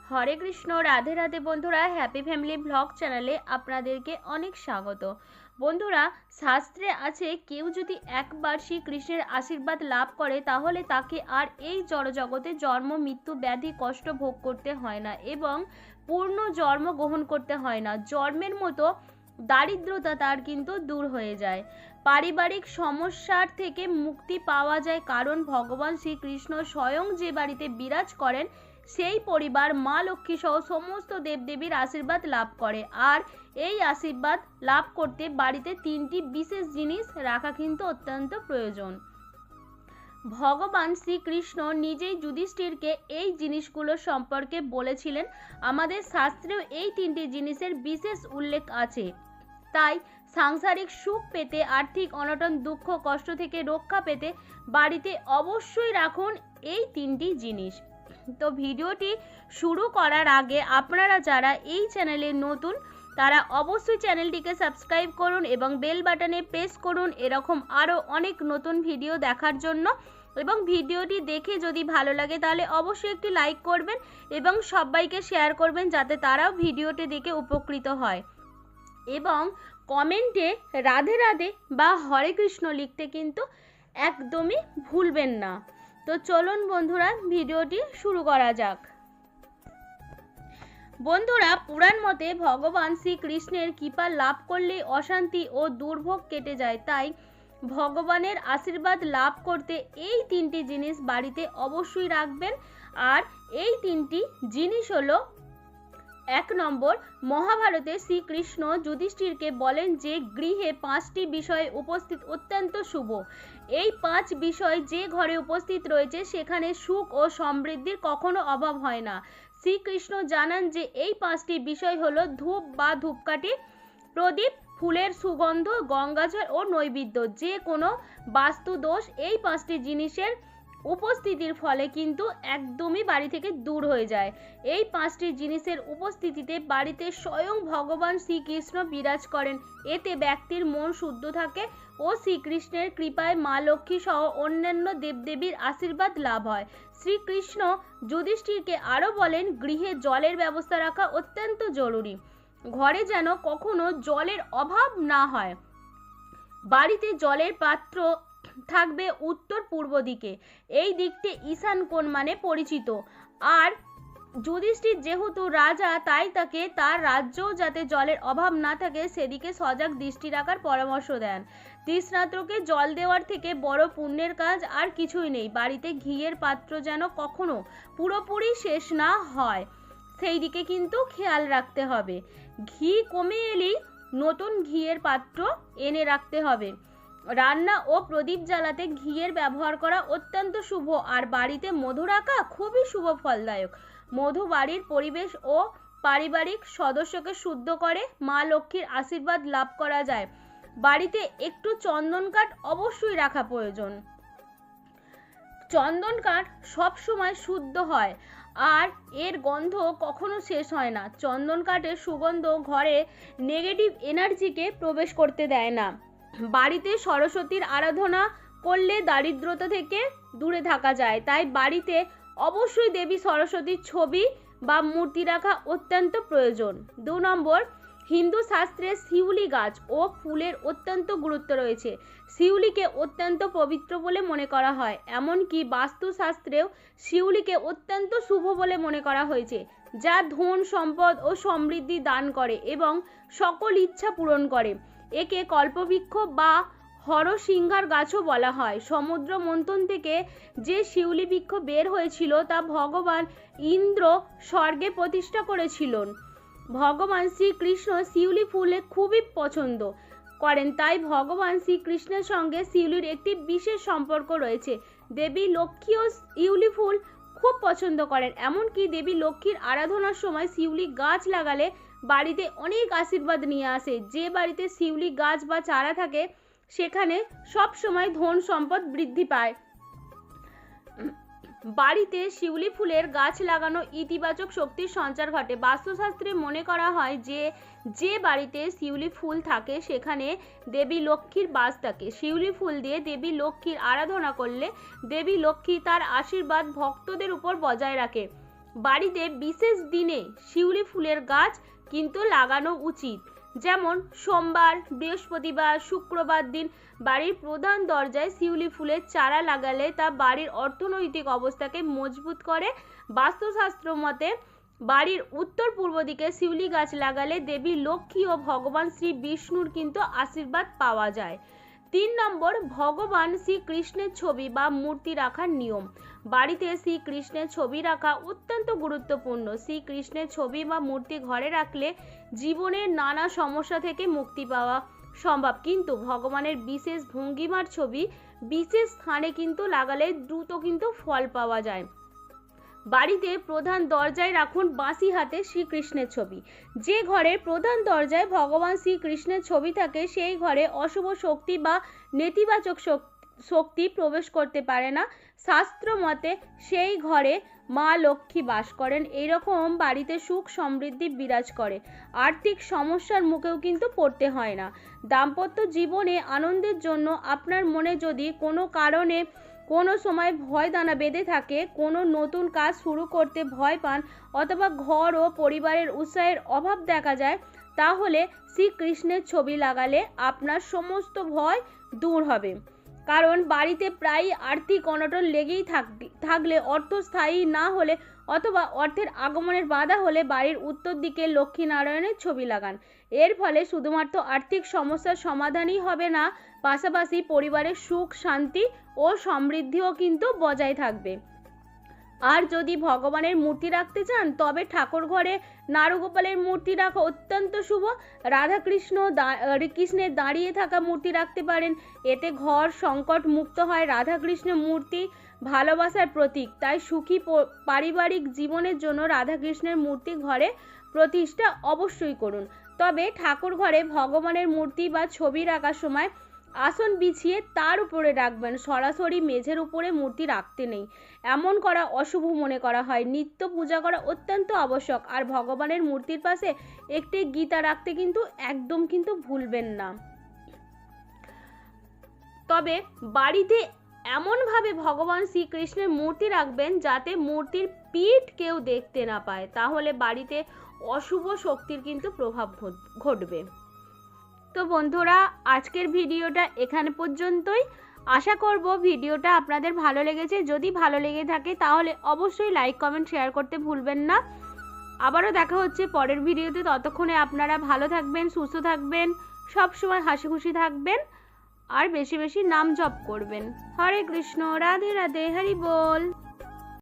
হরে কৃষ্ণ, রাধে রাধে বন্ধুরা। Happy family blog চ্যানেলে আপনাদেরকে অনেক স্বাগত। বন্ধুরা, শাস্ত্রে আছে কেউ যদি একবার শ্রীকৃষ্ণের আশীর্বাদ লাভ করে তাহলে তাকে আর এই জড়জগতে জন্ম, মৃত্যু, ব্যাধি, কষ্ট ভোগ করতে হয় না এবং পূর্ণ জন্ম গ্রহণ করতে হয় না। জন্মের মতো দারিদ্রতা তার কিন্তু দূর হয়ে যায়। পারিবারিক সমস্যার থেকে মুক্তি পাওয়া যায়, কারণ ভগবান শ্রীকৃষ্ণ স্বয়ং যে বাড়িতে বিরাজ করেন সেই পরিবার মা লক্ষ্মী সহ সমস্ত দেবদেবীর আশীর্বাদ লাভ করে। আর এই আশীর্বাদ লাভ করতে বাড়িতে তিনটি বিশেষ জিনিস রাখা কিন্তু অত্যন্ত প্রয়োজন। ভগবান শ্রীকৃষ্ণ নিজেই যুধিষ্ঠিরকে এই জিনিসগুলো সম্পর্কে বলেছিলেন। আমাদের শাস্ত্রেও এই তিনটি জিনিসের বিশেষ উল্লেখ আছে। তাই সাংসারিক সুখ পেতে, আর্থিক অনটন, দুঃখ কষ্ট থেকে রক্ষা পেতে বাড়িতে অবশ্যই রাখুন এই তিনটি জিনিস। তো ভিডিওটি শুরু করার আগে আপনারা যারা এই চ্যানেলে নতুন তারা অবশ্যই চ্যানেলটিকে সাবস্ক্রাইব করুন এবং বেল বাটনে প্রেস করুন এরকম আরও অনেক নতুন ভিডিও দেখার জন্য। এবং ভিডিওটি দেখে যদি ভালো লাগে তাহলে অবশ্যই একটি লাইক করবেন এবং সবাইকে শেয়ার করবেন যাতে তারাও ভিডিওটি দেখে উপকৃত হয়। এবং কমেন্টে রাধে রাধে বা হরে কৃষ্ণ লিখতে কিন্তু একদমই ভুলবেন না। তো চলুন বন্ধুরা, ভিডিওটি শুরু করা যাক। বন্ধুরা, পুরাণ মতে ভগবান শ্রীকৃষ্ণের কৃপা লাভ করলে অশান্তি ও দুর্ভোগ কেটে যায়। তাই ভগবানের আশীর্বাদ লাভ করতে এই তিনটি জিনিস বাড়িতে অবশ্যই রাখবেন। আর এই তিনটি জিনিস হলো, 1 নম্বর, মহাভারতে শ্রীকৃষ্ণ যুধিষ্ঠিরকে বলেন যে গৃহে 5টি বিষয় উপস্থিত অত্যন্ত শুভ। এই 5 বিষয় যে ঘরে উপস্থিত রয়েছে সেখানে সুখ ও সমৃদ্ধির কখনো অভাব হয় না। শ্রীকৃষ্ণ জানান যে এই 5টি বিষয় হলো ধূপ বা ধূপকাঠি, প্রদীপ, ফুলের সুগন্ধ, গঙ্গাজল ও নৈবেদ্য। যে কোনো বাস্তু দোষ এই 5টি জিনিসের উপস্থিতির ফলে কিন্তু একদমই বাড়ি থেকে দূর হয়ে যায়। এই 5টি জিনিসের উপস্থিতিতে বাড়িতে স্বয়ং ভগবান শ্রীকৃষ্ণ বিরাজ করেন। এতে ব্যক্তির মন শুদ্ধ থাকে ও শ্রীকৃষ্ণের কৃপায় মা লক্ষ্মী সহ অন্যান্য দেবদেবীর আশীর্বাদ লাভ হয়। শ্রীকৃষ্ণ যুধিষ্ঠিরকে আরও বলেন, গৃহে জলের ব্যবস্থা রাখা অত্যন্ত জরুরি। ঘরে যেন কখনো জলের অভাব না হয়। বাড়িতে জলের পাত্র থাকবে উত্তর পূর্ব দিকে। এই দিকটি ঈশান কোণ মানে পরিচিত। আর যুধিষ্ঠির যেহেতু রাজা, তাই তাকে তার রাজ্যেও যাতে জলের অভাব না থাকে সেদিকে সজাগ দৃষ্টি রাখার পরামর্শ দেন। তৃষ্ণার্তকে জল দেওয়ার থেকে বড় পুণ্যের কাজ আর কিছুই নেই। বাড়িতে ঘিয়ের পাত্র যেন কখনো পুরোপুরি শেষ না হয় সেই দিকে কিন্তু খেয়াল রাখতে হবে। ঘি কমে এলেই নতুন ঘিয়ের পাত্র এনে রাখতে হবে। রান্না ও প্রদীপ জ্বালাতে ঘিয়ের ব্যবহার করা অত্যন্ত শুভ। আর বাড়িতে মধু রাখা খুবই শুভ ফলদায়ক। মধু বাড়ির পরিবেশ ও পারিবারিক সদস্যকে শুদ্ধ করে। মা লক্ষ্মীর আশীর্বাদ লাভ করা যায়। বাড়িতে একটু চন্দন কাঠ অবশ্যই রাখা প্রয়োজন। চন্দন কাঠ সবসময় শুদ্ধ হয় আর এর গন্ধ কখনো শেষ হয় না। চন্দন কাঠের সুগন্ধ ঘরে নেগেটিভ এনার্জিকে প্রবেশ করতে দেয় না। বাড়িতে সরস্বতীর আরাধনা করলে দারিদ্রতা থেকে দূরে থাকা যায়। তাই বাড়িতে অবশ্যই দেবী সরস্বতীর ছবি বা মূর্তি রাখা অত্যন্ত প্রয়োজন। 2 নম্বর, হিন্দু শাস্ত্রে শিউলি গাছ ও ফুলের অত্যন্ত গুরুত্ব রয়েছে। শিউলিকে অত্যন্ত পবিত্র বলে মনে করা হয়। এমনকি বাস্তুশাস্ত্রেও শিউলিকে অত্যন্ত শুভ বলে মনে করা হয়েছে, যা ধন সম্পদ ও সমৃদ্ধি দান করে এবং সকল ইচ্ছা পূরণ করে। একে কল্পবৃক্ষ বা হরসিংহার গাছও বলা হয়। সমুদ্র মন্থন থেকে যে শিউলি বৃক্ষ বের হয়েছিল তা ভগবান ইন্দ্র স্বর্গে প্রতিষ্ঠা করেছিলেন। ভগবান শ্রীকৃষ্ণ শিউলি ফুলে খুবই পছন্দ করেন, তাই ভগবান শ্রীকৃষ্ণের সঙ্গে শিউলির একটি বিশেষ সম্পর্ক রয়েছে। দেবী লক্ষ্মীও শিউলি ফুল খুব পছন্দ করেন। এমনকি দেবী লক্ষ্মীর আরাধনার সময় শিউলি গাছ লাগালে বাড়িতে অনেক আশীর্বাদ নিয়ে আসে। যে বাড়িতে শিউলি গাছ বা চারা থাকে সেখানে সব সময় ধন সম্পদ বৃদ্ধি পায়। বাড়িতে শিউলি ফুলের গাছ লাগানো ইতিবাচক শক্তির সঞ্চার ঘটে। বাস্তুশাস্ত্রে মনে করা হয় যে যে বাড়িতে শিউলি ফুল থাকে সেখানে দেবী লক্ষ্মীর বাস থাকে। শিউলি ফুল দিয়ে দেবী লক্ষ্মীর আরাধনা করলে দেবী লক্ষ্মী তার আশীর্বাদ ভক্তদের উপর বজায় রাখে। বাড়িতে বিশেষ দিনে শিউলি ফুলের গাছ কিন্তু লাগানো উচিত, যেমন সোমবার, বৃহস্পতিবার, শুক্রবার দিন বাড়ির প্রধান দরজায় শিউলি ফুলের চারা লাগালে তা বাড়ির অর্থনৈতিক অবস্থাকে মজবুত করে। বাস্তুশাস্ত্র মতে বাড়ির উত্তর পূর্ব দিকে শিউলি গাছ লাগালে দেবী লক্ষ্মী ও ভগবান শ্রী বিষ্ণুর কিন্তু আশীর্বাদ পাওয়া যায়। 3 নম্বর, ভগবান শ্রীকৃষ্ণের ছবি বা মূর্তি রাখার নিয়ম। বাড়িতে শ্রীকৃষ্ণের ছবি রাখা অত্যন্ত গুরুত্বপূর্ণ। শ্রীকৃষ্ণের ছবি বা মূর্তি ঘরে রাখলে জীবনের নানা সমস্যা থেকে মুক্তি পাওয়া সম্ভব, কিন্তু ভগবানের বিশেষ ভঙ্গিমার ছবি বিশেষ স্থানে কিন্তু লাগালে দ্রুত কিন্তু ফল পাওয়া যায়। বাড়িতে প্রধান দরজায় রাখুন বাঁশি হাতে শ্রীকৃষ্ণের ছবি। যে ঘরের প্রধান দরজায় ভগবান শ্রীকৃষ্ণের ছবি থাকে সেই ঘরে অশুভ শক্তি বা নেতিবাচক শক্তি প্রবেশ করতে পারে না। শাস্ত্র মতে সেই ঘরে মা লক্ষ্মী বাস করেন। এইরকম বাড়িতে সুখ সমৃদ্ধি বিরাজ করে, আর্থিক সমস্যার মুখেও কিন্তু পড়তে হয় না। দাম্পত্য জীবনে আনন্দের জন্য আপনার মনে যদি কোনো কারণে কোনো সময় ভয় দানা বেঁধে থাকে, কোনো নতুন কাজ শুরু করতে ভয় পান, অথবা ঘর ও পরিবারের উৎসাহের অভাব দেখা যায়, তাহলে শ্রীকৃষ্ণের ছবি লাগালে আপনার সমস্ত ভয় দূর হবে। কারণ বাড়িতে প্রায়ই আর্থিক অনটন লেগেই থাকলে, অর্থ স্থায়ী না হলে অথবা অর্থের আগমনের বাধা হলে বাড়ির উত্তর দিকে লক্ষ্মীনারায়ণের ছবি লাগান। এর ফলে শুধুমাত্র আর্থিক সমস্যার সমাধানই হবে না, পাশাপাশি পরিবারের সুখ, শান্তি ও সমৃদ্ধিও কিন্তু বজায় থাকবে। আর যদি ভগবানের মূর্তি রাখতে চান তবে ঠাকুর ঘরে নারুগোপালের মূর্তি রাখা অত্যন্ত শুভ। কৃষ্ণের দাঁড়িয়ে থাকা মূর্তি রাখতে পারেন, এতে ঘর সংকট মুক্ত হয়। রাধাকৃষ্ণের মূর্তি ভালোবাসার প্রতীক, তাই সুখী পারিবারিক জীবনের জন্য রাধাকৃষ্ণের মূর্তি ঘরে প্রতিষ্ঠা অবশ্যই করুন। তবে ঠাকুর ঘরে ভগবানের মূর্তি বা ছবি রাখার সময় আসন বিছিয়ে তার উপরে রাখবেন, সরাসরি মেঝের উপরে মূর্তি রাখতে নেই। এমন করা অশুভ মনে করা হয়। নিত্য পূজা করা অত্যন্ত আবশ্যক। আর ভগবানের মূর্তির পাশে একটি গীতা রাখতে কিন্তু একদম কিন্তু ভুলবেন না। তবে বাড়িতে এমনভাবে ভগবান শ্রীকৃষ্ণের মূর্তি রাখবেন যাতে মূর্তির পিঠ কেউ দেখতে না পায়, তাহলে বাড়িতে অশুভ শক্তির কিন্তু প্রভাব ঘটবে। তো বন্ধুরা, আজকের ভিডিওটা এখানে পর্যন্তই। আশা করব ভিডিওটা আপনাদের ভালো লেগেছে। যদি ভালো লেগে থাকে তাহলে অবশ্যই লাইক, কমেন্ট, শেয়ার করতে ভুলবেন না। আবারও দেখা হচ্ছে পরের ভিডিওতে। ততক্ষণে আপনারা ভালো থাকবেন, সুস্থ থাকবেন, সবসময় হাসি খুশি থাকবেন, আর বেশি বেশি নাম জপ করবেন। হরে কৃষ্ণ, রাধে রাধে, হরি বল।